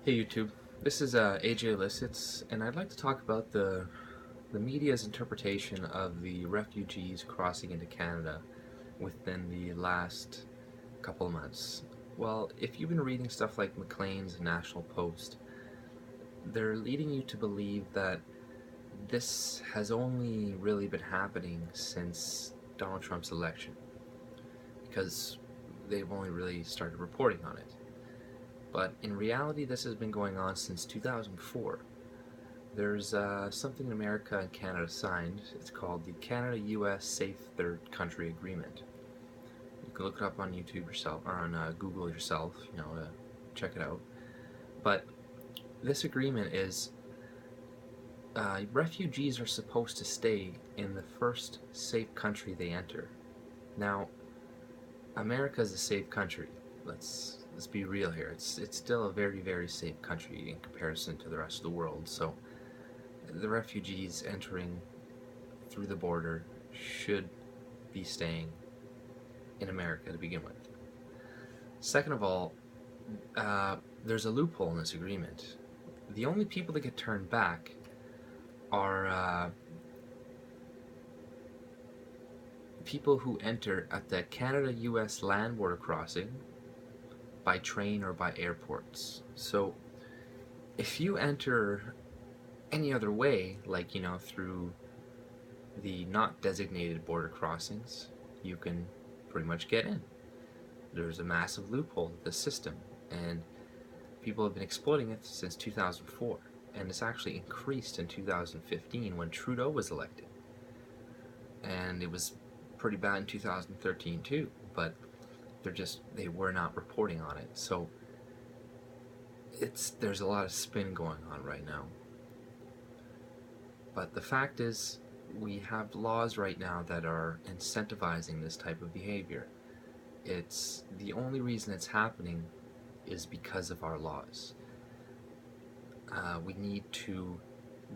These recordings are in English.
Hey YouTube, this is AJ Illicits, and I'd like to talk about the media's interpretation of the refugees crossing into Canada within the last couple of months. Well, if you've been reading stuff like Maclean's and National Post, they're leading you to believe that this has only really been happening since Donald Trump's election, because they've only really started reporting on it. But in reality, this has been going on since 2004. There's something America and Canada signed. It's called the Canada-U.S. Safe Third Country Agreement. You can look it up on YouTube yourself, or on Google yourself, check it out. But this agreement is refugees are supposed to stay in the first safe country they enter. Now, America is a safe country. Let's be real here. It's still a very safe country in comparison to the rest of the world. So the refugees entering through the border should be staying in America to begin with. Second of all, there's a loophole in this agreement. The only people that get turned back are people who enter at the Canada-U.S. land border crossing by train or by airports. So if you enter any other way, like, through the not designated border crossings, you can pretty much get in. There's a massive loophole to the system, and people have been exploiting it since 2004, and it's actually increased in 2015 when Trudeau was elected, and it was pretty bad in 2013 too, but they were not reporting on it. So there's a lot of spin going on right now. But the fact is, we have laws right now that are incentivizing this type of behavior. It's the only reason it's happening is because of our laws. We need to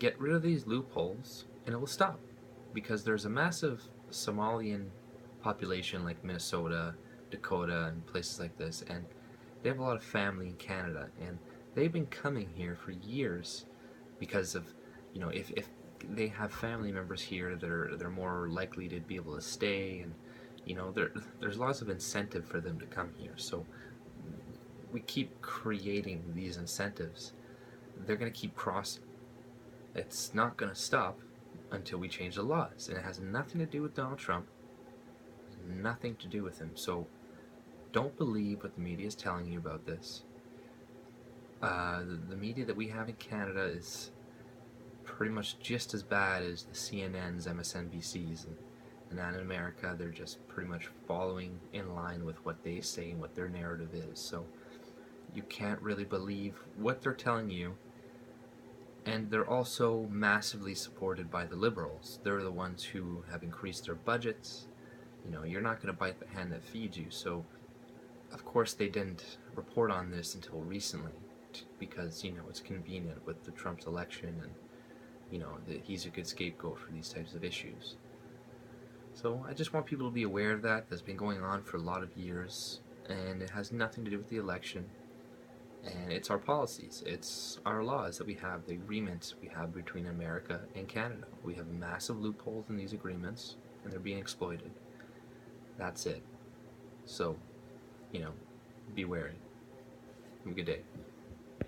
get rid of these loopholes, and it will stop, because there's a massive Somalian population like Minnesota, Dakota, and places like this, and they have a lot of family in Canada, and they've been coming here for years because of, if they have family members here, they're more likely to be able to stay, and there's lots of incentive for them to come here. So we keep creating these incentives. They're going to keep crossing. It's not going to stop until we change the laws, and it has nothing to do with Donald Trump. Nothing to do with him. So don't believe what the media is telling you about this. The media that we have in Canada is pretty much just as bad as the CNNs, MSNBCs, and that in America, they're just pretty much following in line with what they say and what their narrative is. So you can't really believe what they're telling you. And they're also massively supported by the Liberals. They're the ones who have increased their budgets. You're not going to bite the hand that feeds you. So of course they didn't report on this until recently, because it's convenient with the Trump's election, and he's a good scapegoat for these types of issues. So I just want people to be aware of that. That's been going on for a lot of years, and it has nothing to do with the election. And it's our policies, it's our laws that we have, the agreements we have between America and Canada. We have massive loopholes in these agreements, and they're being exploited. That's it. So, be wary. Have a good day.